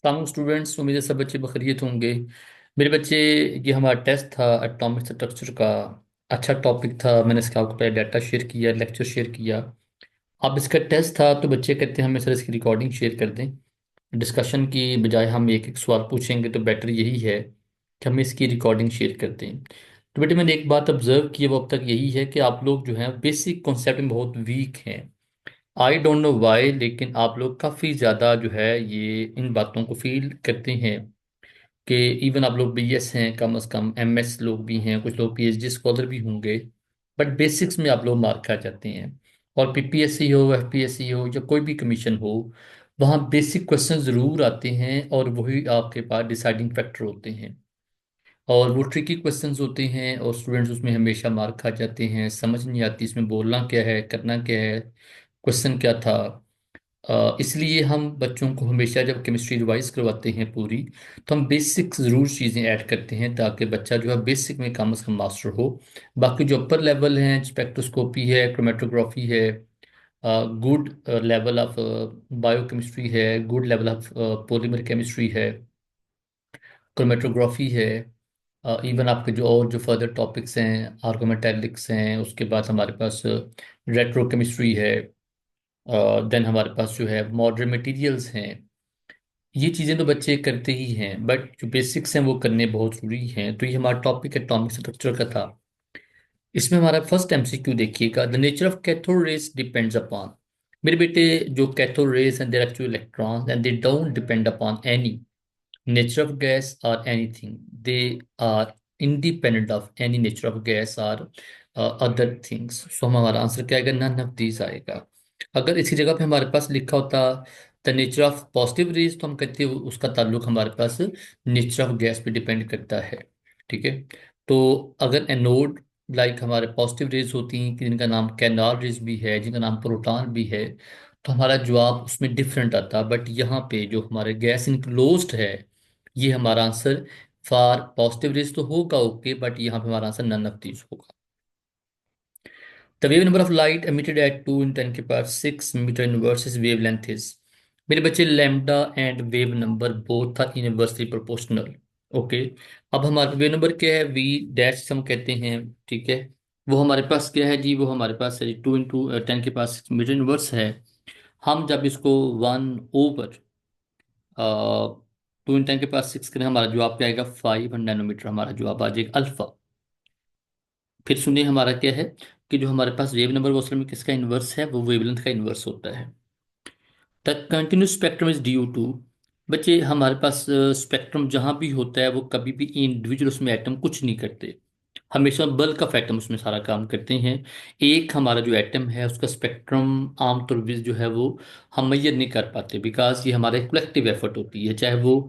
तमाम स्टूडेंट्स, उम्मीद है सब बच्चे बखैरियत होंगे। मेरे बच्चे, ये हमारा टेस्ट था एटॉमिक स्ट्रक्चर का। अच्छा टॉपिक था, मैंने इसका आपको पहले डाटा शेयर किया, लेक्चर शेयर किया। अब इसका टेस्ट था तो बच्चे कहते हैं हमें सर इसकी रिकॉर्डिंग शेयर कर दें। डिस्कशन की बजाय हम एक एक सवाल पूछेंगे तो बेटर यही है कि हम इसकी रिकॉर्डिंग शेयर कर दें। तो बेटे मैंने एक बात ऑब्जर्व की वो अब तक यही है कि आप लोग जो हैं बेसिक कॉन्सेप्ट में बहुत वीक हैं। आई डोंट नो वाई, लेकिन आप लोग काफ़ी ज़्यादा जो है ये इन बातों को फील करते हैं कि इवन आप लोग बीएस हैं, कम से कम एमएस लोग भी हैं, कुछ लोग पीएचडी स्कॉलर भी होंगे, बट बेसिक्स में आप लोग मार खा जाते हैं। और पीपीएससी हो, एफपीएससी हो या कोई भी कमीशन हो, वहाँ बेसिक क्वेश्चन ज़रूर आते हैं और वही आपके पास डिसाइडिंग फैक्टर होते हैं। और वो ट्रिकी क्वेश्चंस होते हैं और स्टूडेंट्स उसमें हमेशा मार खा जाते हैं, समझ नहीं आती इसमें बोलना क्या है, करना क्या है, क्वेश्चन क्या था। इसलिए हम बच्चों को हमेशा जब केमिस्ट्री रिवाइज करवाते हैं पूरी, तो हम बेसिक ज़रूर चीज़ें ऐड करते हैं ताकि बच्चा जो है बेसिक में कम से कम मास्टर हो। बाकी जो अपर लेवल हैं, स्पेक्ट्रोस्कोपी है, क्रोमेटोग्राफी है, गुड लेवल ऑफ बायोकेमिस्ट्री है, good level of polymer chemistry है, क्रोमेटोग्राफी है, इवन आपके जो और जो फर्दर टॉपिक्स हैं, आर्गोमेटेलिक्स हैं, उसके बाद हमारे पास रेट्रोकेमिस्ट्री है, देन हमारे पास जो है मॉडर्न मटेरियल्स हैं। ये चीज़ें तो बच्चे करते ही हैं, बट जो बेसिक्स हैं वो करने बहुत ज़रूरी हैं। तो ये हमारा टॉपिक एटॉमिक स्ट्रक्चर का था। इसमें हमारा फर्स्ट एमसीक्यू देखिएगा, the nature of cathode rays depends upon. मेरे बेटे, जो cathode rays and their actual electrons and they don't depend upon any nature of gas or anything. They are independent of any nature of gas or other things. So हमारा answer क्या आएगा? None of these आएगा। अगर इसी जगह पे हमारे पास लिखा होता the nature of positive raise, तो हम कहते हैं उसका ताल्लुक हमारे पास नेचर ऑफ गैस पे डिपेंड करता है। ठीक है। तो अगर एनोड लाइक हमारे पॉजिटिव रेज होती हैं कि जिनका नाम कैनाल रेज भी है, जिनका नाम प्रोटॉन भी है, तो हमारा जवाब उसमें डिफरेंट आता। बट यहाँ पे जो हमारे गैस इनक्लोज्ड है, ये हमारा आंसर फॉर पॉजिटिव रेज तो होगा ओके, बट यहाँ पे हमारा आंसर नन ऑफ दीज होगा। The wave number of light emitted at 2 × 10⁶ metre inverse is wavelength is. मेरे बच्चे, lambda and wave number both are inversely proportional. Okay. अब हमारा वेव नंबर क्या है? वी डैश हम कहते हैं। ठीक है। वो हमारे पास क्या है जी? वो हमारे पास है 2 × 10⁻⁶ मीटर इनवर्स है। हम जब इसको 1/, 2 × 10⁶ करें, हमारा जवाब क्या आएगा? 500 नैनोमीटर हमारा जवाब आ जाएगा अल्फा। फिर सुनिए हमारा क्या है कि जो हमारे पास वेव नंबर वो असल में किसका इन्वर्स है? वो वेवलेंथ का इन्वर्स होता है। The continuous spectrum is due to. बच्चे, हमारे पास स्पेक्ट्रम जहां भी होता है वो कभी भी इंडिविजुअल उसमें एटम कुछ नहीं करते, हमेशा बल्क ऑफ एटम उसमें सारा काम करते हैं। एक हमारा जो एटम है उसका स्पेक्ट्रम आमतौर पर जो है वो हम मेजर नहीं कर पाते, बिकॉज ये हमारा कलेक्टिव एफर्ट होती है, चाहे वो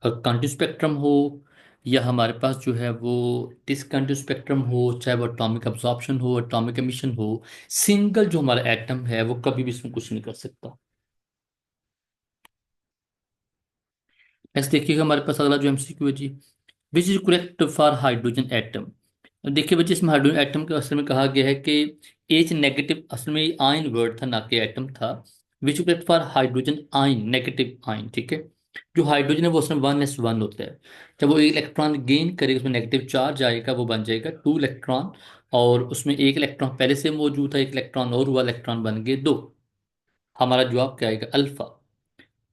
कंटिन्यूस स्पेक्ट्रम हो या हमारे पास जो है वो डिसकंटिन्यूस स्पेक्ट्रम हो, चाहे वो एटॉमिक अब्जॉर्प्शन हो, एटॉमिक एमिशन हो। सिंगल जो हमारा एटम है वो कभी भी इसमें कुछ नहीं कर सकता। नेक्स्ट देखिएगा हमारे पास अगला जो एमसीक्यू है जी, which is correct for hydrogen atom. देखिए बच्चे, इसमें हाइड्रोजन एटम के असल में कहा गया है कि एच नेगेटिव, असल में आयन वर्ड था ना कि एटम था। Which correct for hydrogen ion, negative ion. ठीक है। जो हाइड्रोजन है वो उसमें 1s1 होता है। जब वो एक इलेक्ट्रॉन गेन करेगा, उसमें नेगेटिव चार्ज आएगा, वो बन जाएगा 2 इलेक्ट्रॉन। और उसमें एक इलेक्ट्रॉन पहले से मौजूद था, एक इलेक्ट्रॉन और हुआ, इलेक्ट्रॉन बन गए 2। हमारा जवाब क्या आएगा? अल्फा।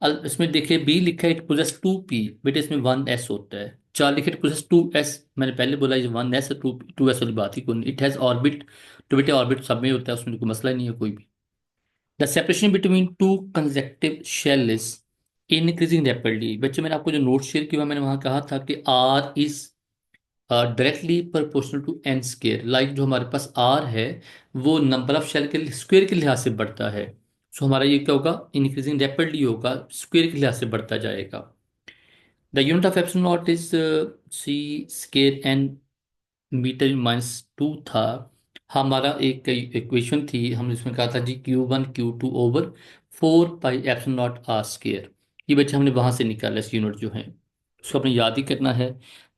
इसमें देखिए बी लिखा है इट पोजेस 2p, बेटे इसमें 1s होता है। चार लिखे इट पोजेस 2s, मैंने पहले बोला ये 1s 2s वाली बात ही कोई नहीं। इट हैज ऑर्बिट, तो बेटे ऑर्बिट सब में होता है, उसमें कोई मसला नहीं है कोई भी। The separation between two consecutive shell is increasing rapidly. बच्चे, मैंने आपको जो नोट शेयर किया मैंने वहां कहा था कि r is directly proportional to n square. Like जो हमारे पास आर है वो नंबर ऑफ शेल के स्क्वेयर के लिहाज से बढ़ता है। सो हमारा ये क्या होगा? इंक्रीजिंग रैपिडली होगा, स्क्वेयर के लिहाज से बढ़ता जाएगा। The unit of epsilon naught is C square N metre minus 2 था। हमारा एक इक्वेशन थी, हमने इसमें कहा था जी Q1 Q2/4 pi epsilon naught r square. ये बच्चे हमने वहां से निकाला इस यूनिट जो है, उसको अपने याद ही करना है।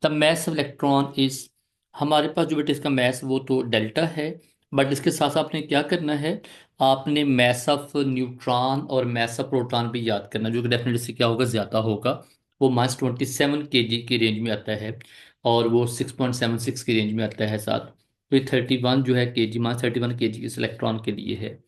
The mass of electron is, हमारे पास जो बेटे इसका मैस वो तो डेल्टा है, बट इसके साथ साथ आपने क्या करना है? आपने मैस ऑफ न्यूट्रॉन और मैस ऑफ प्रोटॉन भी याद करना, जो कि डेफिनेटली से क्या होगा, ज़्यादा होगा। वो -27 kg की रेंज में आता है, और वो 6.76 की रेंज में आता है साथ। तो ये 31 जो है के जी, -31 kg इस इलेक्ट्रॉन के लिए है।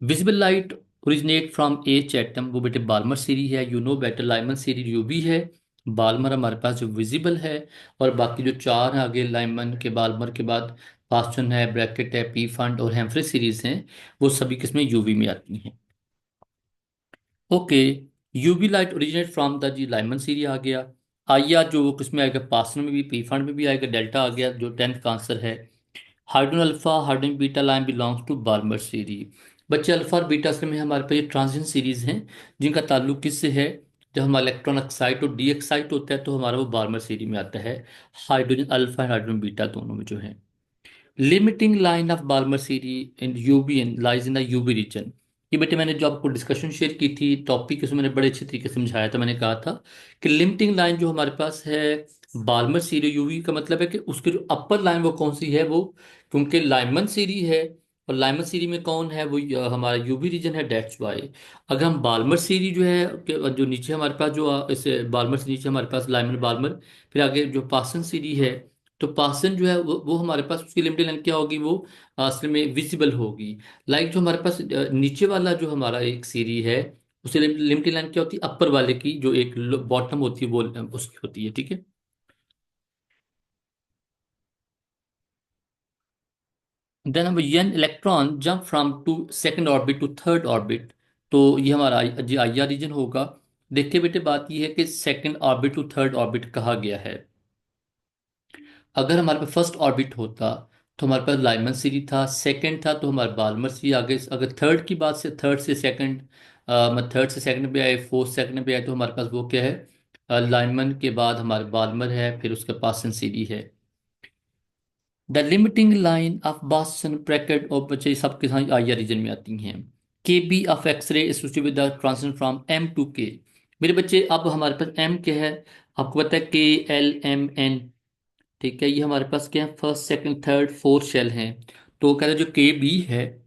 Visible light originate from H atom, वो बेटे बाल्मर सीरीज है। You know better, Lyman series UV है। बाल्मर हमारे पास जो विजिबल है, और बाकी जो चार हैं आगे लाइमन के बाल्मर के बाद, पास्टन है, ब्रैकेट है, पी फंड और हेम्फ्रे सीरीज हैं, वो सभी किस्में यूवी में आती हैं। Okay, UV light originate from the जी लाइमन सीरीज आ गया। आइया जो वो किस्में आएगा, पास्टन में भी, पी फंड में भी आएगा। डेल्टा आ गया जो 10th का आंसर है। Hydrogen alpha, hydrogen beta line belongs to Balmer series. बच्चे अल्फा और बीटा असल में हमारे पास ये ट्रांजिशन सीरीज हैं, जिनका ताल्लुक किससे है? जब हमारा इलेक्ट्रॉन एक्साइट और डी एक्साइट होता है तो हमारा वो बाल्मर सीरीज में आता है। हाइड्रोजन अल्फा और हाइड्रोजन बीटा दोनों में जो है। Limiting line of Balmer series in UV in lies in the UV region. ये बेटे मैंने जो आपको डिस्कशन शेयर की थी टॉपिक, उसमें मैंने बड़े अच्छे तरीके से समझाया था। मैंने कहा था कि लिमिटिंग लाइन जो हमारे पास है बाल्मर सीरीज यूवी का, मतलब है कि उसकी जो अपर लाइन वो कौन सी है, वो क्योंकि लाइमन सीरीज है, और लाइमन सीरीज में कौन है, वो हमारा यूवी रीजन है, डेट्स वाई। अगर हम बाल्मर सीरीज जो है जो नीचे हमारे पास जो इस बाल्मर से नीचे हमारे पास लाइमन बाल्मर, फिर आगे जो पासन सीरीज है, तो पासन जो है वो हमारे पास उसकी लिमिटेड लेंथ क्या होगी, वो असल में विजिबल होगी। लाइक जो हमारे पास नीचे वाला जो हमारा एक सीरीज है, उसे लिमिटेड लेंथ क्या होती है, अपर वाले की जो एक बॉटम होती है वो उसकी होती है, ठीक है। देन हम an electron jump from two second orbit to third orbit, तो ये हमारा जी आइया रीजन होगा। देखिए बेटे, बात ये है कि second orbit to third orbit कहा गया है। अगर हमारे पास फर्स्ट ऑर्बिट होता तो हमारे पास लाइमन सीरीज था, सेकंड था तो हमारा बाल्मर सीरीज आगे। अगर थर्ड की बात से, थर्ड से सेकंड, मतलब थर्ड से सेकंड पे आए, फोर्थ सेकंड पे आए, तो हमारे पास वो क्या है, लाइमन के बाद हमारे बाल्मर है, फिर उसके पास सन सीरीज है। द लिमिटिंग लाइन ऑफ बासन ब्रैकेट और बच्चे सब के साथ आइया रीजन में आती हैं। K B of X ray associated with the transition from M to K. मेरे बच्चे अब हमारे पास एम क्या है, आपको पता है, KLMN, ठीक है। ये हमारे पास क्या है, first second third fourth shell हैं। तो कहते हैं जो KB है,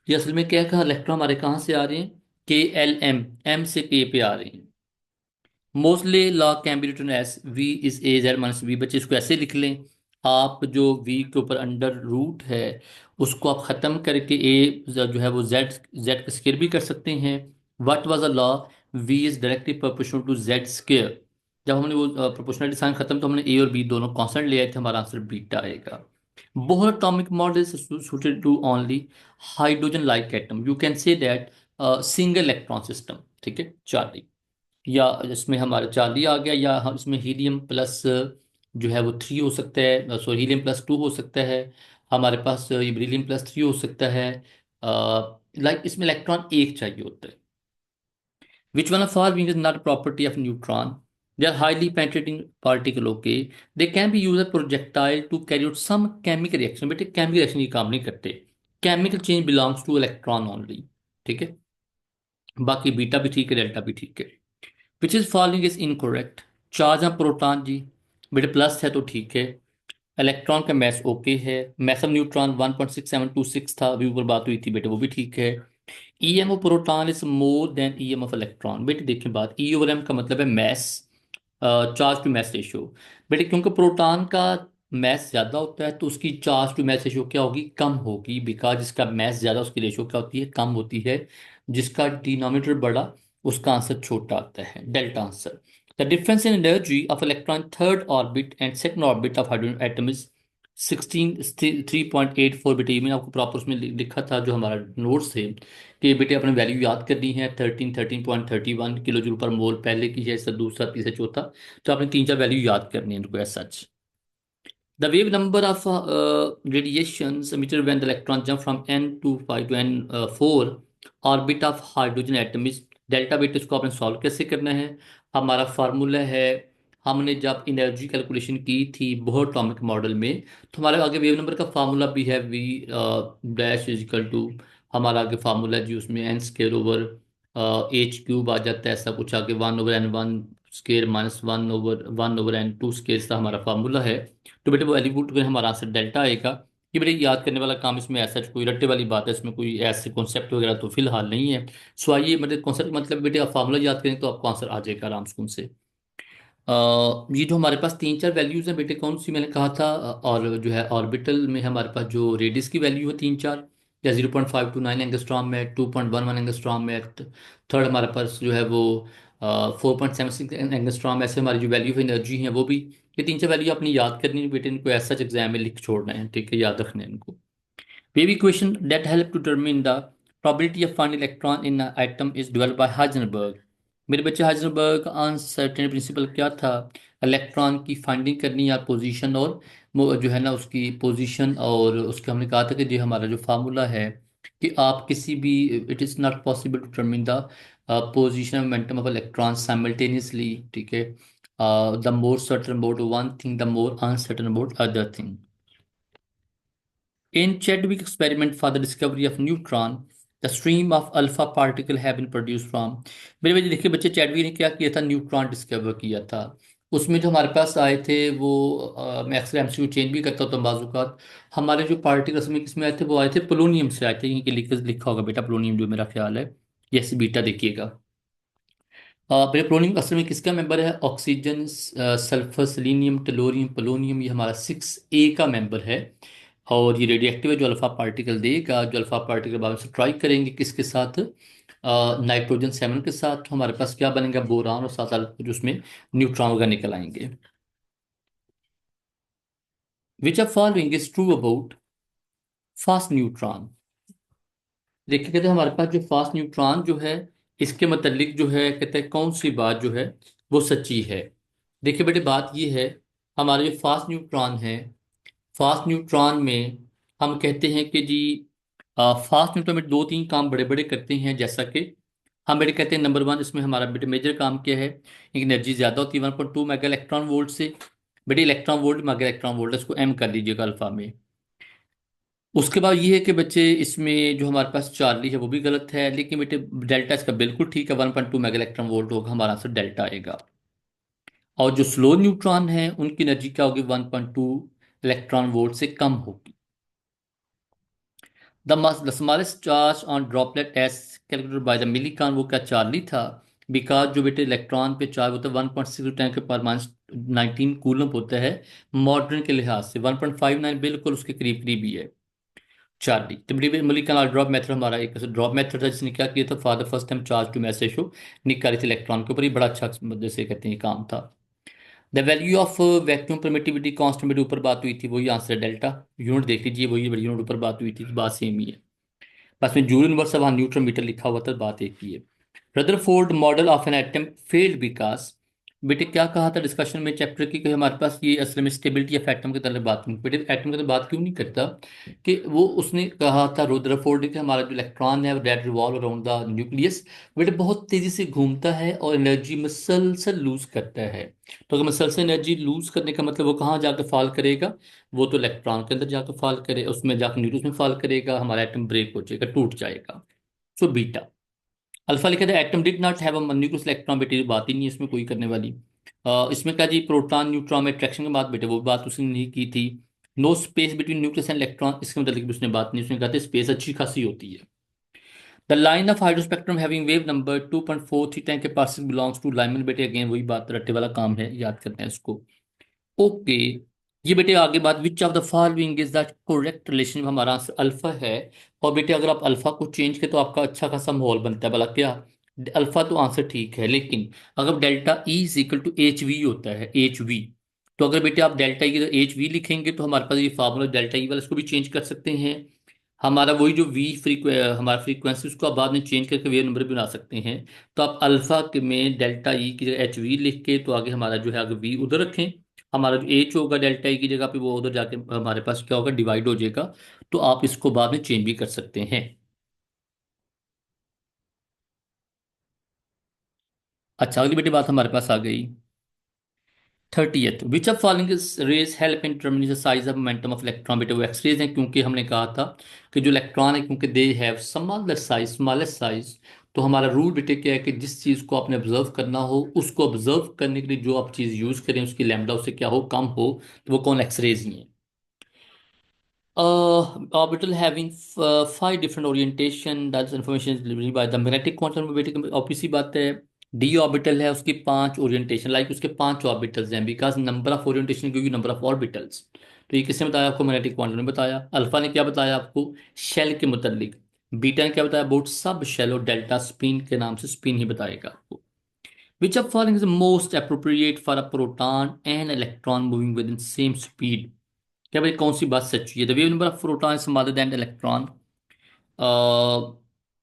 ये असल में क्या है, इलेक्ट्रॉन हमारे कहाँ से आ रहे हैं, KLM, M से K पे आ रहे हैं। Mostly law can be written as V is A Z - V। बच्चे इसको ऐसे लिख लें, आप जो V के ऊपर अंडर रूट है उसको आप ख़त्म करके A जो है वो Z का स्क्वायर भी कर सकते हैं। What was the law, V is directly proportional to Z square. जब हमने वो प्रोपोर्शनलिटी साइन खत्म, तो हमने A और B दोनों कांस्टेंट ले आए थे, हमारा आंसर बीटा आएगा। Bohr atomic model suited to only hydrogen like atom, you can say that single electron system, ठीक है, चार्ली। या इसमें हमारा चार्ली आ गया, या हम इसमें हीलियम प्लस जो है वो 3 हो सकता है, सॉरी हीलियम +2 हो सकता है। हमारे पास ये बेरिलियम +3 हो सकता है। लाइक इसमें इलेक्ट्रॉन एक चाहिए होता है। Which one of following is not property of neutron? They are highly penetrating particle, okay. They can be use projectile to carry out some chemical reaction. बेटे केमिकल रिएक्शन ये काम नहीं करते, chemical change belongs to electron only, ठीक है। बाकी beta भी ठीक है, डेल्टा भी ठीक है। Which is following is incorrect? Charge of proton जी, बेटे प्लस है तो ठीक है। इलेक्ट्रॉन का मैस ओके है। मैस ऑफ न्यूट्रॉन 1.6726 था, अभी ऊपर बात हुई थी बेटे, वो भी ठीक है। EM of proton is more than EM of electron. बेटे देखिए बात, E/M का मतलब है mass, charge to mass ratio. बेटे क्योंकि प्रोटॉन का मैस ज़्यादा होता है तो उसकी चार्ज टू मैस रेशियो क्या होगी, कम होगी। बिकॉज जिसका मैस ज़्यादा उसकी रेशियो क्या होती है, कम होती है। जिसका डिनोमिनेटर बड़ा उसका आंसर छोटा आता है, delta answer. The difference in energy of electron third orbit and second orbit of hydrogen atom is 3.84। बेटे ये मैंने आपको प्रॉपर उसमें लिखा था जो हमारा नोट्स थे, कि बेटे अपने वैल्यू याद करनी है। 13.31 किलो जूल पर मोल पहले की है, इसका दूसरा तीसरा चौथा, तो आपने तीन चार वैल्यू याद करनी है इनको as such. The wave number of radiations emitted when the electron jump from n25 to n4 orbit of hydrogen atom is delta बेटा। इसको आपने सॉल्व कैसे करना है? हमारा फार्मूला है, हमने जब एनर्जी कैलकुलेशन की थी बोहर एटॉमिक मॉडल में, तो हमारे आगे वेव नंबर का फार्मूला भी है, V' हमारा आगे फार्मूला जी, उसमें n² / H³ आ जाता है, ऐसा कुछ आगे 1/n1² -1/(1/n2)² का हमारा फार्मूला है। तो बेटे वो एलिब्यूट करें, हमारा आंसर डेल्टा आएगा। ये बड़े याद करने वाला काम, इसमें ऐसा कोई रट्टे वाली बात है, इसमें कोई ऐसे कॉन्सेप्ट वगैरह तो फिलहाल नहीं है। सो आइए, मतलब कॉन्सेप्ट मतलब बेटे आप फार्मूला याद करें तो आपको आंसर आ जाएगा आराम से उनसे। ये जो हमारे पास तीन चार वैल्यूज हैं बेटे, कौन सी मैंने कहा था, और जो है ऑर्बिटल में हमारे पास जो रेडियस की वैल्यू है तीन चार, या 0.529 एंगस्ट्रॉम में, 2.11 एंगस्ट्रॉम में, थर्ड हमारे पास जो है वो 4.76 एंगस्ट्रॉम, ऐसे हमारी जो वैल्यू ऑफ एनर्जी है वो भी। ये तीन चार वैल्यू अपनी याद करनी है बेटे, इनको ऐसा एग्जाम में लिख छोड़ना है, ठीक है, याद रखना है इनको। Wavy question that help to determine the probability of finding electron in an atom is developed by Heisenberg। मेरे बच्चे हाइजेनबर्ग का अनसर्टेन प्रिंसिपल क्या था? इलेक्ट्रॉन की फाइंडिंग करनी या पोजीशन, और जो है ना उसकी पोजीशन, और उसके हमने कहा था कि जो हमारा जो फार्मूला है कि आप किसी भी, it is not possible to determine the position of momentum of electron simultaneously, ठीक है। The more certain about one thing the more uncertain about other thing. In Chadwick experiment for the discovery of neutron, the stream of alpha particle have been produced from। मेरे बच्चे देखिए, बच्चे Chadwick ने क्या किया था, न्यूट्रॉन डिस्कवर किया था। उसमें जो हमारे पास आए थे वो, मैं अक्सर एमसीक्यू चेंज भी करता हूँ बाजूकात। हमारे जो पार्टिकल्स में किसमें आए थे, वो आए थे पोलोनियम से आए थे, यहीं के लिखा होगा बेटा पोलोनियम, जो मेरा ख्याल है। यस बीटा देखिएगा। पेट्रोलियम असल में किसका मेंबर है? Oxygen, sulphur, selenium, tellurium, polonium, ये हमारा 6A का मेंबर है। और ये रेडियो एक्टिव है, जो अल्फा पार्टिकल देगा, जो अल्फा पार्टिकल बाद में स्ट्राइक करेंगे किसके साथ, नाइट्रोजन 7 के साथ, तो हमारे पास क्या बनेगा, बोरान, और साथ साथ जो उसमें न्यूट्रॉन वगैरह निकल आएंगे। विच of following is true about fast neutron? देखिए कहते हैं हमारे पास जो फास्ट न्यूट्रॉन जो है, इसके मतलब जो है कहते हैं कौन सी बात जो है वो सच्ची है। देखिए बेटे बात ये है, हमारे जो फास्ट न्यूट्रॉन है, फास्ट न्यूट्रॉन में हम कहते हैं कि जी फास्ट न्यूट्रॉन में दो तीन काम बड़े बड़े करते हैं, जैसा कि हम बेटे कहते हैं नंबर वन, इसमें हमारा बेटे मेजर काम क्या है, एनर्जी ज़्यादा होती है 1.2 मेगा इलेक्ट्रॉन वोल्ट से। बेटे electron volt mega electron volt, इसको एम कर लीजिएगा अल्फा में। उसके बाद ये है कि बच्चे इसमें जो हमारे पास चार्ली है वो भी गलत है, लेकिन बेटे डेल्टा इसका बिल्कुल ठीक है, 1.2 मेगा इलेक्ट्रॉन वोल्ट होगा, हमारा आंसर डेल्टा आएगा। और जो स्लो न्यूट्रॉन है उनकी एनर्जी क्या होगी, 1.2 इलेक्ट्रॉन वोल्ट से कम होगी। The smallest charge on droplet as calculated by the Millikan, वो क्या चार्ली था? बिकॉज जो बेटे इलेक्ट्रॉन पे चार्ज होता है 1.6 10 के पावर माइनस 19 कूलम होता है, मॉडर्न के लिहाज से 1.59 बिल्कुल उसके करीब करीब ही है चार्ली। तो मोलिकुलर ड्रॉप मेथड हमारा एक ड्रॉप मेथड था, जिसने क्या किया था, for the first time charge to message show निकाली थी इलेक्ट्रॉन के ऊपर, ये बड़ा अच्छा जैसे कहते हैं ये काम था। The value of vacuum permittivity constant मेरे ऊपर बात हुई थी, वही आंसर है डेल्टा। यूनिट देख लीजिए, वही बड़ी यूनिट ऊपर बात हुई थी, तो बात सेम ही है। बस में जूल यूनिवर्स वहाँ न्यूट्रन मीटर लिखा हुआ था, बात एक ही है। Rutherford model of an atom failed because, बेटे क्या कहा था डिस्कशन में चैप्टर की, कि हमारे पास ये असल में स्टेबिलिटी ऑफ एटम की तरह बात नहीं, बेटे एटम की तरह बात क्यों नहीं करता, कि वो उसने कहा था रदरफोर्ड ने कि हमारा जो इलेक्ट्रॉन है that revolve around the nucleus, बेटे बहुत तेजी से घूमता है और एनर्जी मसलसल लूज करता है। तो अगर मसलसल एनर्जी लूज करने का मतलब वो कहाँ जाकर फॉल करेगा, वो तो इलेक्ट्रॉन के अंदर जाकर फॉल करे, उसमें जाकर न्यूक्लियस में फॉल करेगा, हमारा एटम ब्रेक हो जाएगा, टूट जाएगा। So beta. अल्फा लिखा था atom did not have a nucleus electron, बेटे ये बात ही नहीं है इसमें कोई करने वाली। इसमें क्या जी, प्रोटॉन न्यूट्रॉन में अट्रैक्शन की बात, बेटे वो बात उसने नहीं की थी। No space between nucleus and electron, इसके मतलब भी उसने बात नहीं, उसने कहा था स्पेस अच्छी खासी होती है। The line of hydro spectrum having wave number 2.43 10 के पास बिलोंग्स टू लाइमन, बेटे अगेन वही बात, रट्टे वाला काम है, याद करना है इसको। ओके, ये बेटे आगे बात, which of the following is the correct relation, हमारा आंसर अल्फा है। और बेटे अगर आप अल्फा को चेंज करें तो आपका अच्छा खासा माहौल बनता है, भला क्या, अल्फा तो आंसर ठीक है, लेकिन अगर delta E is equal to h v होता है, एच वी, तो अगर बेटे आप डेल्टा ई की एच वी लिखेंगे तो हमारे पास ये फार्मूला डेल्टा ई वाला, इसको भी चेंज कर सकते हैं। हमारा वही जो वी हमारा फ्रीक्वेंसी, उसको आप बाद में चेंज करके वेव नंबर भी बना सकते हैं। तो आप अल्फा के में डेल्टा ई की जगह एच वी लिख के, तो आगे हमारा जो है आगे वी उधर रखें, हमारा जो एच होगा डेल्टा ई की जगह पे वो उधर जाके हमारे पास क्या होगा, डिवाइड हो जाएगा। तो आप इसको बाद में चेंज भी कर सकते हैं। अच्छा, अगली बेटी बात हमारे पास आ गई। 30th, which of following rays help in determining the size of momentum of electron, बेटे वो एक्सरेज हैं, क्योंकि हमने कहा था कि जो इलेक्ट्रॉन है क्योंकि दे हैव स्मॉलेस्ट साइज। तो हमारा रूल बेटे क्या है कि जिस चीज़ को आपने ऑब्जर्व करना हो, उसको ऑब्जर्व करने के लिए जो आप चीज़ यूज़ करें उसकी लैम्डा उससे क्या हो, कम हो, तो वो कौन, एक्सरेज ही है। Orbital having five different orientation, that information is delivered by the magnetic quantum number, obviously बात है। डी ऑर्बिटल है, उसकी पांच ओरिएंटेशन, लाइक उसके पांच ऑर्बिटल्स हैं, बिकॉज नंबर ऑफ ओरिएंटेशन क्योंकि नंबर ऑफ ऑर्बिटल्स। तो ये किसने बताया आपको? मैग्नेटिक क्वांटम ने बताया। अल्फा ने क्या बताया आपको? शेल के मुतालिक। बीटा ने क्या बताया? अबाउट सब शेल, और डेल्टा स्पिन के नाम से स्पिन ही बताएगा आपको। विच of following is most appropriate for a proton and electron moving with in same speed? क्या भाई कौन सी बात सच्ची है? The wave number of proton is smaller than electron.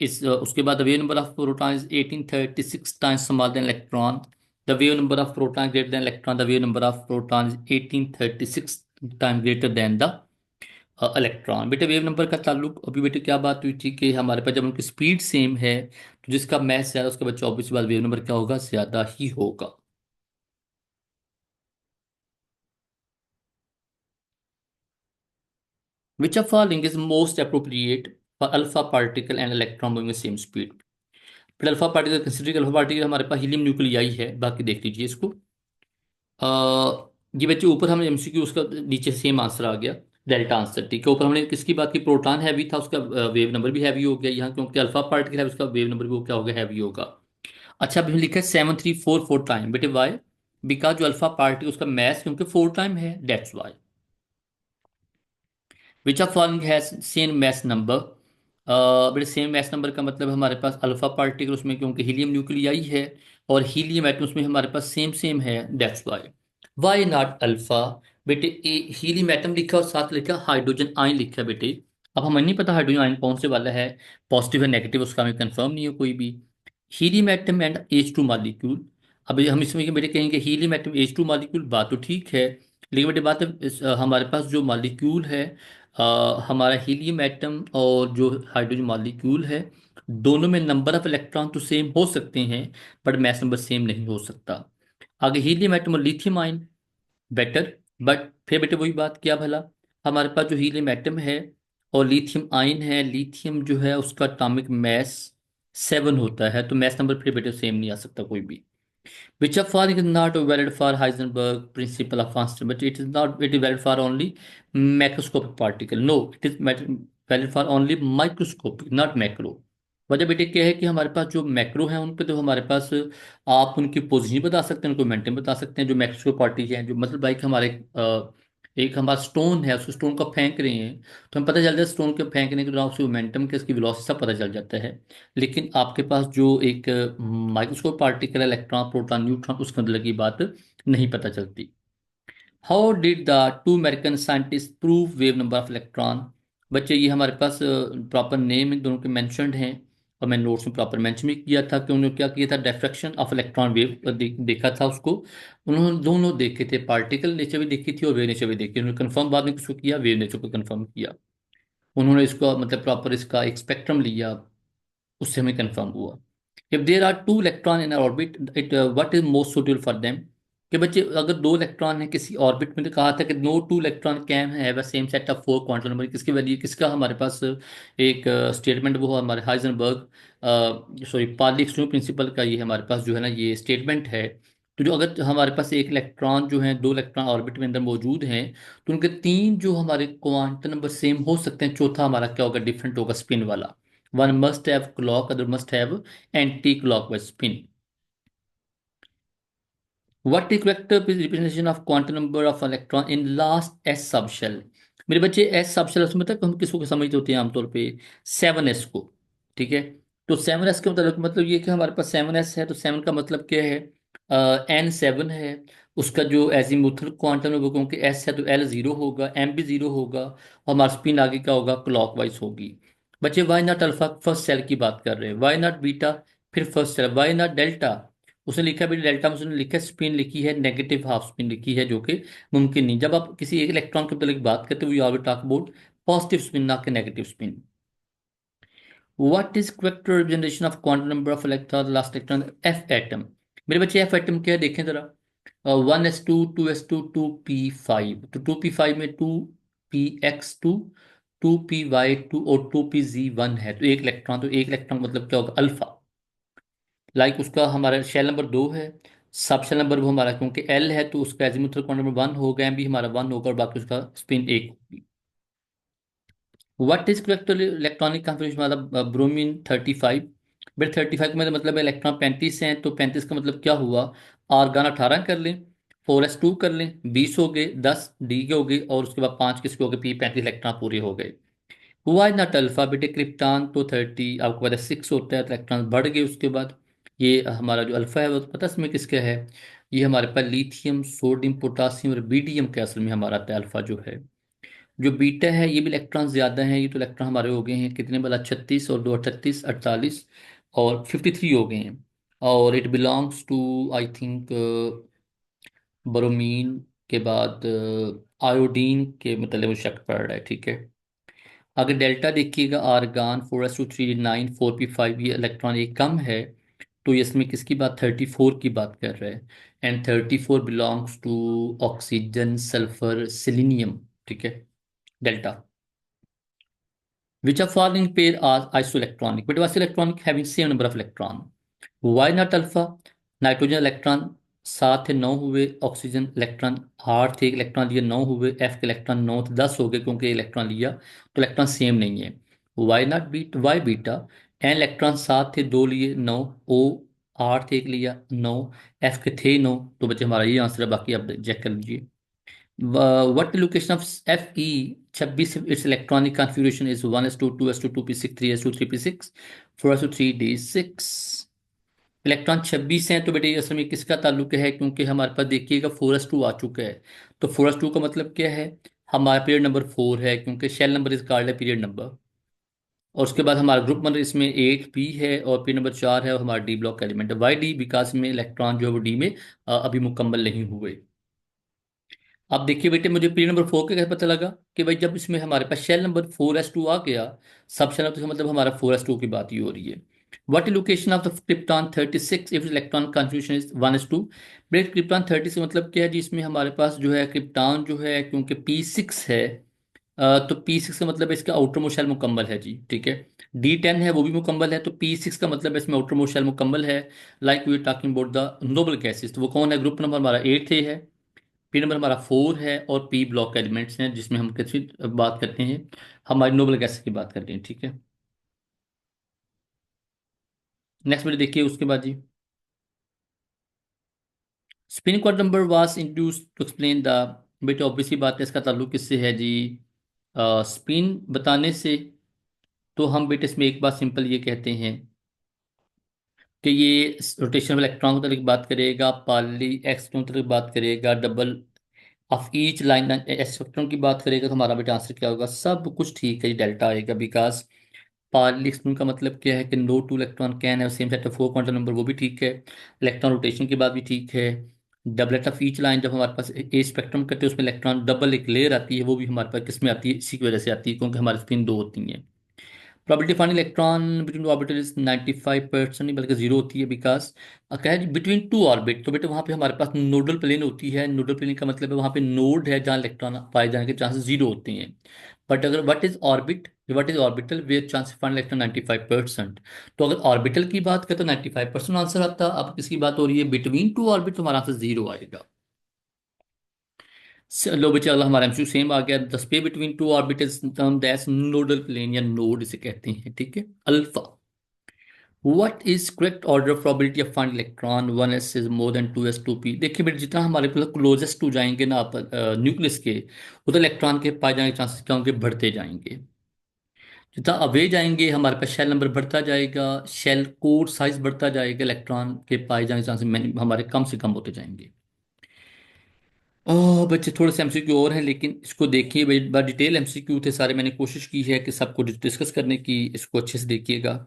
इस उसके बाद the wave number of proton is 1836 times smaller than electron. The wave number of proton greater than electron, the wave number of proton is 1836 time greater than the electron. बेटे wave number का ताल्लुक अभी बेटे क्या बात हुई थी कि हमारे पास जब उनकी स्पीड सेम है तो जिसका मैथ ज्यादा उसके बाद 24 बार वेव नंबर क्या होगा? ज्यादा ही होगा। Which of following is most appropriate for alpha particle and electron moving with same speed? फिर alpha particle considering alpha particle हमारे पास हीलियम न्यूक्लियाई है, बाकी देख लीजिए इसको। ये बच्चे ऊपर हमने एमसीक्यू उसका, नीचे सेम आंसर आ गया, डेल्टा आंसर। ठीक है, ऊपर हमने किसकी बात की? प्रोटॉन हैवी था, उसका वेव नंबर भी हैवी हो गया यहाँ, क्योंकि अल्फा पार्टिकल है उसका वेव नंबर भी वो क्या होगा? हैवी होगा। अच्छा, अभी लिखा है 7344 टाइम। बेटे वाई? बिकॉज जो अल्फा पार्टिकल उसका मैस क्योंकि 4 टाइम है, that's Y. Which of following has same mass number? बेटे सेम मैस नंबर का मतलब हमारे पास अल्फा पार्टिकल उसमें क्योंकि हीलियम न्यूक्लियाई है और हीलियम एटम उसमें हमारे पास सेम सेम है, that's why. Why not alpha? बेटे हीलियम एटम लिखा और साथ लिखा हाइड्रोजन आयन लिखा है बेटे। अब हमें नहीं पता हाइड्रोजन आयन कौन से वाला है, पॉजिटिव है नेगेटिव, उसका हमें कंफर्म नहीं है कोई भी। Helium atom and H2 molecule. अब हम इसमें बेटे कहेंगे हीलियम एटम H2 मॉलिक्यूल, बात तो ठीक है, लेकिन बेटे बात है हमारे पास जो मॉलिक्यूल है, हमारा हीलियम एटम और जो हाइड्रोजन मॉलिक्यूल है, दोनों में नंबर ऑफ इलेक्ट्रॉन तो सेम हो सकते हैं बट मैस नंबर सेम नहीं हो सकता। आगे हीलियम एटम और लिथियम आयन बेटर, बट फिर बेटे वही बात क्या भला, हमारे पास जो हीलियम एटम है और लिथियम आयन है, लिथियम जो है उसका एटॉमिक मैस 7 होता है, तो मैस नंबर फिर बेटे सेम नहीं आ सकता कोई भी। Which of following is not valid for Heisenberg principle of constant, but it is not, it is valid for only macroscopic particle. No, it is valid for only microscopic, not macro। वजह बेटे क्या है कि हमारे पास जो macro हैं उन पे तो हमारे पास आप उनकी पोजीशन बता सकते हैं, उनको मेंटेन बता सकते हैं। जो मैक्रोस्कोपिक पार्टी हैं, जो मतलब लाइक हमारे एक हमारा स्टोन है, उस स्टोन को फेंक रहे हैं तो हमें पता चल जाता है स्टोन के फेंकने के दौरान उसकी मोमेंटम के, उसकी वेलोसिटी सब पता चल जाता है। लेकिन आपके पास जो एक microscope particle, electron, proton, neutron, उसके अंदर की बात नहीं पता चलती। How did the two American scientist prove wave number of electron? बच्चे ये हमारे पास प्रॉपर नेम इन दोनों के मेंशन्ड हैं और मैंने नोट्स में प्रॉपर मेंशन भी किया था कि उन्होंने क्या किया था, डिफ्रैक्शन ऑफ इलेक्ट्रॉन वेव देखा था उसको। उन्होंने दोनों देखे थे, पार्टिकल नेचर भी देखी थी और वेव नेचर भी देखी। उन्होंने कंफर्म बाद में किसको किया? वेव नेचर को कंफर्म किया। उन्होंने इसको मतलब प्रॉपर इसका एक स्पेक्ट्रम लिया, उससे हमें कंफर्म हुआ। If there are two electron in orbit it what is most suitable for them? कि बच्चे अगर दो इलेक्ट्रॉन है किसी ऑर्बिट में, तो कहा था कि no two electron can have a same set of four quantum number. किसके वैल्यू, किसका हमारे पास एक स्टेटमेंट, वो हमारे Heisenberg sorry Pauli exclusion principle का ये हमारे पास जो है ना ये स्टेटमेंट है। तो जो अगर हमारे पास एक इलेक्ट्रॉन जो है, दो इलेक्ट्रॉन ऑर्बिट में अंदर मौजूद हैं, तो उनके तीन जो हमारे क्वांटम नंबर सेम हो सकते हैं, चौथा हमारा क्या होगा? डिफरेंट होगा, स्पिन वाला। One must have clock, other must have anti-clockwise spin. What is correct representation of quantum number of electron in last s subshell? मेरे बच्चे एस सबशेल उसमें तक हम किसको समझते होते हैं आमतौर पे? 7s को। ठीक है, तो 7s का मतलब ये कि हमारे पास 7s है, तो 7 का मतलब क्या है? n7 है, उसका जो एजीमुथल क्वांटम है वो, क्योंकि s है तो l जीरो होगा, m भी जीरो होगा, और हमारा स्पिन आगे क्या होगा? क्लॉकवाइज होगी। बच्चे why not alpha, first cell की बात कर रहे हैं, वाई नॉट बीटा, फिर first cell, why not delta? उसने लिखा है भी डेल्टा में, उसने लिखा स्पिन लिखी है नेगेटिव हाफ स्पिन लिखी है, जो कि मुमकिन नहीं। जब आप किसी एक इलेक्ट्रॉन के मतलब की बात करते हो, you always talk about positive spin, ना कि negative spin. What is correct representation of quantum number of electron last electron F atom? मेरे बच्चे एफ एटम क्या है देखें जरा। 1s2 2s2 2p5, तो 2p5 में 2px2 2py2 और 2pz1 है, तो एक इलेक्ट्रॉन, तो एक इलेक्ट्रॉन मतलब क्या होगा? अल्फा। लाइक उसका हमारा शेल नंबर 2 है, सब शेल नंबर वो हमारा क्योंकि एल है तो उसका एजीमुथल क्वांटम नंबर 1 होगा, एम भी हमारा 1 होगा, और बाकी उसका स्पिन एक होगी। What is correct electronic configuration, मतलब ब्रोमीन 35। बट 35 का मतलब इलेक्ट्रॉन 35 हैं, तो 35 का मतलब क्या हुआ, आर्गन 18 कर लें, 4s2 कर लें, 20 हो गए, 10 डी के हो गए, और उसके बाद 5 किसके हो गए, पी 35 इलेक्ट्रॉन पूरे हो गए। हुआ नॉट अल्फा, बेटे क्रिप्टॉन तो 30 आपको पता है 6 होता है, तो इलेक्ट्रॉन बढ़ गए उसके बाद। ये हमारा जो अल्फा है वो तो पता है इसमें किसका है, ये हमारे पास लिथियम सोडियम पोटासियम और बीडियम के असल में हमारा आता है अल्फा जो है। जो बीटा है ये भी इलेक्ट्रॉन ज्यादा है, ये तो इलेक्ट्रॉन हमारे हो गए हैं कितने वाला, 36 और 2 38 48, और 53 हो गए हैं। और it belongs to I think bromine के बाद आयोडीन के मतलब वो शक पड़ रहा है, ठीक है। अगर डेल्टा देखिएगा, आर्गान 4s2 3 9 4p5, ये इलेक्ट्रॉन एक कम है, तो ये इसमें किसकी बात, 34 की बात कर रहे हैं। And 34 belongs to oxygen sulphur selenium, ठीक है, delta. Which are following pair are isoelectronic, but isoelectronic having same number of electron. Why not alpha? Nitrogen electron 7 थे, 9 हुए, ऑक्सीजन इलेक्ट्रॉन 8 थे, एक इलेक्ट्रॉन लिया 9 हुए, एफ के इलेक्ट्रॉन 9 थे 10 हो गए, क्योंकि इलेक्ट्रॉन लिया तो इलेक्ट्रॉन सेम नहीं है। Why not beat, why beta, an electron 7 थे 2 लिए 9, ओ 8 थे 1 लिया 9, एफ के थे 9, तो बच्चे हमारा ये आंसर है, बाकी आप चेक कर लीजिए। What the location of Fe 26, its electronic configuration is 1s2 2s2 2p6 3s2 3p6 4s2 3d6। Electron 26 हैं, तो बेटे ये असल में किसका ताल्लुक है, क्योंकि हमारे पास देखिएगा 4s2 आ चुका है, तो 4s2 का मतलब क्या है, हमारा पीरियड नंबर 4 है, क्योंकि शेल नंबर इज कॉल्ड है पीरियड नंबर। और उसके बाद हमारा ग्रुप नंबर इसमें 8p है, और पीरियड नंबर 4 है, और हमारा डी ब्लॉक एलिमेंट है, वाई डी, विकास में इलेक्ट्रॉन जो है वो डी में अभी मुकम्मल नहीं हुए। अब देखिए बेटे, मुझे पीरियड नंबर 4 का कैसे पता लगा, कि भाई जब इसमें हमारे पास शेल नंबर 4s2 आ गया, सब शेल, तो इसका मतलब हमारा 4s2 की बात ही हो रही है। What location of the krypton 36 if electron configuration is 1s2। बेटे क्रिप्टॉन 30 से मतलब क्या है जी, इसमें हमारे पास जो है क्रिप्टॉन जो है, क्योंकि p6 है, तो p6 का मतलब है इसका आउटर मोस्ट शेल मुकम्मल है जी, ठीक है। D10 है वो भी मुकम्मल है, तो p6 का मतलब है इसमें आउटर मोस्ट शेल मुकम्मल है। Like we talking about the noble gases, तो वो कौन है, ग्रुप नंबर हमारा 8 है, पी नंबर हमारा 4 है, और पी ब्लॉक एलिमेंट्स हैं, जिसमें हम किसकी बात करते हैं, हमारी नोबल गैसेस की बात करते हैं, ठीक है। नेक्स्ट वीडियो देखिए उसके बाद जी। Spin quad number was introduce to explain the, बेटे ऑब्वियसली बात है, इसका ताल्लुक किससे है जी, स्पिन बताने से। तो हम बेटे इसमें एक बात सिंपल ये कहते हैं कि ये रोटेशन इलेक्ट्रॉन को तरह की बात करेगा, पाली एक्स की तरह बात करेगा, double of each line spectrum की बात करेगा, तो हमारा बेटा आंसर क्या होगा, सब कुछ ठीक है, डेल्टा आएगा, बिकॉज पार्ली एक्सक्लूजन का मतलब क्या है कि no two electron can have same set of 4 quantum number, वो भी ठीक है। इलेक्ट्रॉन रोटेशन की बात भी ठीक है। डबलेट ऑफ ईच लाइन, जब हमारे पास ए स्पेक्ट्रम करते हैं उसमें इलेक्ट्रॉन डबल एक लेयर आती है, वो भी हमारे पास किस में आती है, इसी की वजह से आती है, क्योंकि हमारे स्पिन दो होती हैं। Probability find electron between two orbital is 95% नहीं बल्कि जीरो होती है, बिकॉज कहे बिटवीन टू ऑर्बिट, तो बेटे वहां पे हमारे पास नोडल प्लेन होती है, नोडल प्लेन का मतलब है वहां पे नोड है जहां इलेक्ट्रॉन पाए जाने के चांसेस जीरो होते हैं। बट अगर what is orbital where chance find electron 95%, तो अगर ऑर्बिटल की बात करें तो 95% आंसर आता। अब किसकी बात हो रही है, बिटवीन टू ऑर्बिट, तो हमारा आंसर जीरो आएगा। लो बच्चे, अगला हमारा एमसीक्यू सेम आ गया, the space between two orbitals term that's nodal plane या नोड इसे कहते हैं, ठीक है, alpha. What is correct order of probability of find electron 1s is more than 2s 2p। देखिए बेटे, जितना हमारे पास क्लोजेस्ट टू जाएंगे ना आप न्यूक्लियस के, उधर इलेक्ट्रॉन के पाए जाने के चांसेस क्या होंगे, बढ़ते जाएंगे। जितना अवे जाएंगे हमारे पास शेल नंबर बढ़ता जाएगा, शेल कोर साइज बढ़ता जाएगा, इलेक्ट्रॉन के पाए जाने के चांसेस हमारे कम से कम होते जाएंगे। ओह बच्चे, थोड़े से एमसीक्यू और हैं, लेकिन इसको देखिए, बड़ा डिटेल एमसीक्यू थे सारे, मैंने कोशिश की है कि सबको डिस्कस करने की, इसको अच्छे से देखिएगा।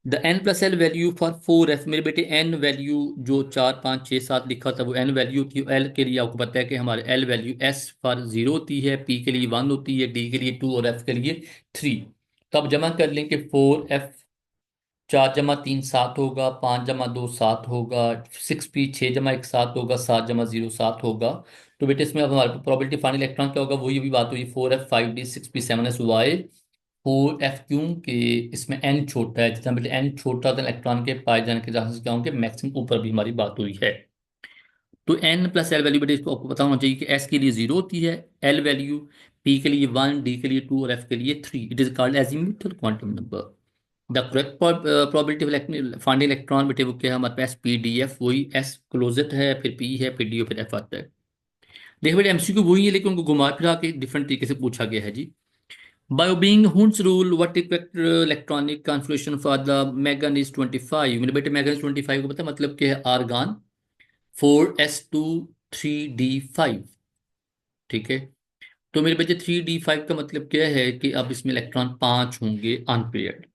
The N plus L value for 4f, मेरे बेटे एन वैल्यू जो 4 5 6 7 लिखा था वो एन वैल्यू थी। एल के लिए आपको पता है कि हमारे एल वैल्यू एस फॉर 0 होती है, पी के लिए 1 होती है, डी के लिए 2 और एफ के लिए 3। तो अब जमा कर लें कि 4f 4 जमा 3 7 होगा, 5 जमा 2 7 होगा, 6p 6 जमा 1 7 होगा, 7 जमा 0 7 होगा। तो बेटे इसमें अब हमारे प्रोबेबिलिटी फाइंड इलेक्ट्रॉन क्या होगा, वही अभी बात हुई, 4f 5d 6p 7s Y 4f, क्योंकि इसमें n छोटा है, जितना बेटे n छोटा होता है इलेक्ट्रॉन के पाए जाने के चांसेस क्या होंगे, मैक्सिमम, ऊपर भी हमारी बात हुई है। तो एन प्लस एल वैल्यू बेटे इसको आपको पता होना चाहिए कि एस के लिए 0 होती है, एल वैल्यू, पी के लिए 1, डी के लिए 2 और एफ के लिए 3। It is called azimuthal quantum number. The correct probability of finding electron बेटे वो क्या है हमारे पास, पी डी एफ, वही एस क्लोजेट है, फिर पी है, फिर डी फिर एफ आता है। देखो बेटे एमसीक्यू वही है लेकिन उनको घुमा फिरा के डिफरेंट तरीके से पूछा गया है जी। By obeying Hund's rule, what equivalent electronic configuration for the megan is 25? मेरे बेटे megan is 25 को पता है मतलब क्या है, आर्गन 4s2 3d5। ठीक है। तो मेरे बच्चे 3d5 का मतलब क्या है कि अब इसमें इलेक्ट्रॉन 5 होंगे अनपेयर्ड,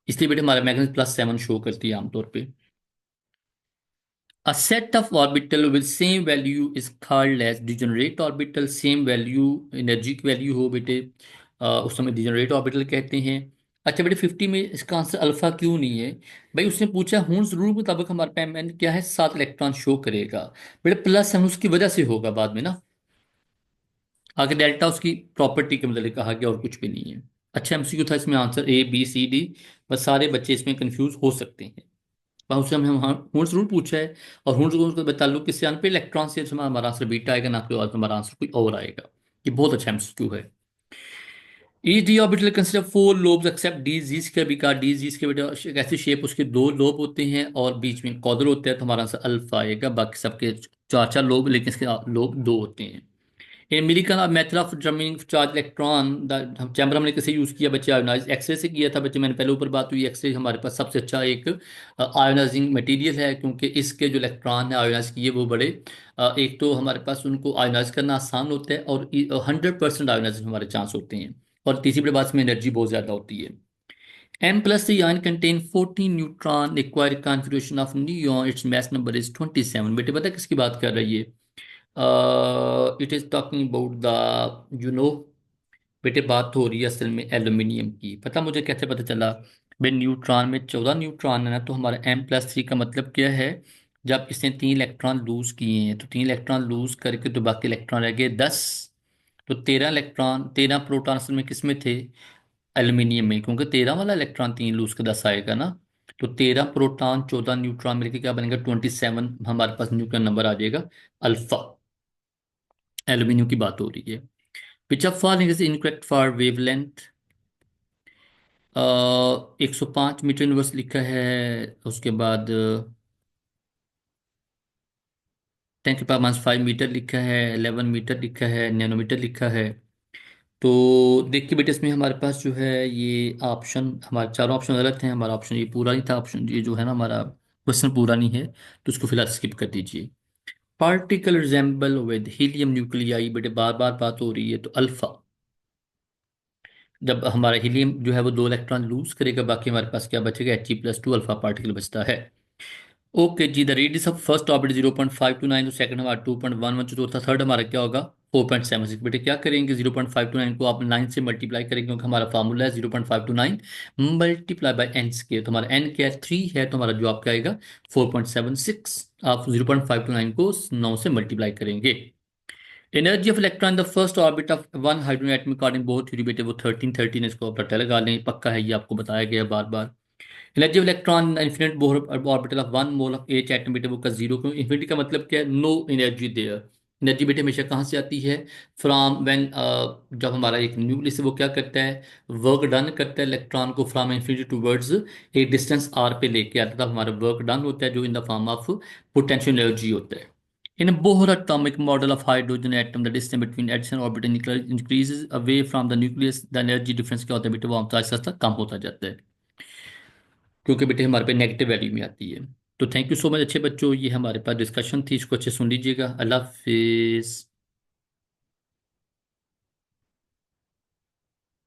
इसलिए बेटे हमारा मैग्नेट +7 शो करती है आमतौर पे। A set of orbital with same value is called as degenerate orbital। Same value energy की वैल्यू हो बेटे, उस समय डिजेनरेट ऑर्बिटल कहते हैं। अच्छा बेटे 50 में इसका आंसर अल्फा क्यों नहीं है? भाई उसने पूछा हुन्स रूल के मुताबिक हमारे पास में क्या है, 7 इलेक्ट्रॉन शो करेगा। बेटे +7 उसकी वजह से होगा बाद में ना, आगे डेल्टा उसकी प्रॉपर्टी के मतलब कहा गया और कुछ भी नहीं है। अच्छा एमसीक्यू था, इसमें answer A B C D, बस सारे बच्चे इसमें कंफ्यूज हो सकते हैं। वहाँ उससे हमें हूंस रूल पूछा है, और हूंस रूल के ताल्लुक किससे आने पे, इलेक्ट्रॉन से हमारा आंसर बीटा आएगा, ना कोई और हमारा आंसर कोई और आएगा। ये बहुत अच्छा एमसीक्यू है। Each D orbital consider 4 lobes accept D जीस के, भी कहा डी जीस के बेटा एक ऐसी शेप उसके 2 लोब होते हैं और बीच में कॉर्डल होता है, तो हमारा आंसर अल्फा आएगा। बाकी सबके 4 4 लोब, लेकिन इसके लोब 2 होते हैं। In Millikan method of determining charge electron, the chamber हमने किसे यूज किया बच्चे, आयोनाइज एक्सरे से किया था बच्चे। मैंने पहले ऊपर बात हुई, एक्सरे हमारे पास सबसे अच्छा एक आयोनाइजिंग मटेरियल है, क्योंकि इसके जो इलेक्ट्रॉन है आयोनाइज किए वो बड़े एक तो हमारे पास उनको आयोनाइज करना आसान होता है, और 100% आयोनाइजेशन हमारे चांस होते हैं। और तीसरी बड़ी बात में एनर्जी बहुत ज्यादा होती है। M+3 ion contain 14 neutron, require configuration of neon, its mass number is 27। बेटे पता है किसकी बात कर रही है? It is talking about the बेटे बात हो रही है असल में एल्यूमिनियम की। पता मुझे कैसे पता चला? भाई न्यूट्रॉन में 14 न्यूट्रॉन है ना, तो हमारा M+3 का मतलब क्या है, जब इसने 3 इलेक्ट्रॉन लूज किए हैं, तो 3 इलेक्ट्रॉन लूज करके तो बाकी इलेक्ट्रॉन रह गए 10। तो 13 इलेक्ट्रॉन, 13 प्रोटॉन असल में किस में थे, एल्यूमिनियम में, क्योंकि 13 वाला इलेक्ट्रॉन 3 लूज के 10 आएगा ना। तो 13 प्रोटॉन 14 न्यूट्रॉन मिलकर क्या बनेगा, 27 हमारे पास न्यूक्लियर नंबर आ जाएगा अल्फा। एल्यूमिनियम की बात हो रही है। Pitch of falling is incorrect for wavelength, 105 metre universe लिखा है। उसके बाद 10⁻⁵ मीटर लिखा है, 11 मीटर लिखा है, नैनोमीटर लिखा है। तो देखिए बेटे इसमें हमारे पास जो है ये ऑप्शन, हमारे चारों ऑप्शन गलत हैं। हमारा ऑप्शन ये पूरा नहीं था, ऑप्शन ये जो है ना हमारा क्वेश्चन पूरा नहीं है, तो उसको फिलहाल स्किप कर दीजिए। Particle resemble with helium nuclei, बेटे बार बार बात हो रही है, तो अल्फा। जब हमारा हीलियम जो है वो 2 इलेक्ट्रॉन लूज करेगा, बाकी हमारे पास क्या बचेगा, He+2 अल्फा पार्टिकल बचता है। ओके जी, the radius of first orbit 0.529, तो सेकंड हमारा 2.11, चौथा थर्ड हमारा क्या होगा 4.76। बेटे क्या करेंगे, 0.529 को आप 9 से मल्टीप्लाई करेंगे, क्योंकि हमारा फार्मूला है 0.529 मल्टीप्लाई बाय एन स्केयर। तो हमारा एन क्या है 3 है, तो हमारा जवाब क्या आएगा 4.76। आप 0.529 को 9 से मल्टीप्लाई करेंगे। Energy of electron the first orbit of one hydrogen atom according both theory, बेटे वो 13 13, इसको आप रट्टा लगा लें, पक्का है ये, आपको बताया गया बार बार। Energy of electron infinite Bohr orbital of 1 mole of H atom, बेटे वो का 0, क्यों इन्फिनिटी का मतलब क्या है, नो एनर्जी देयर। एनर्जी बेटे हमेशा कहाँ से आती है, फ्रॉम व्हेन, जब हमारा एक न्यूक्लियस है वो क्या करता है, वर्क डन करता है इलेक्ट्रॉन को फ्रॉम इन्फिनिटी टूवर्ड्स एक डिस्टेंस r पे लेके आता है, तब हमारा वर्क डन होता है, जो in the form of potential energy होता है। In a Bohr atomic model of hydrogen atom, the distance between adjacent orbital increases away from the nucleus, the energy difference क्या होता है बेटे, वो आहिस्ता आहिस्ता कम होता जाता है, क्योंकि बेटे हमारे पे नेगेटिव वैल्यू में आती है। तो थैंक यू सो मच अच्छे बच्चों, ये हमारे पास डिस्कशन थी, इसको अच्छे सुन लीजिएगा। अल्लाह हाफिज़।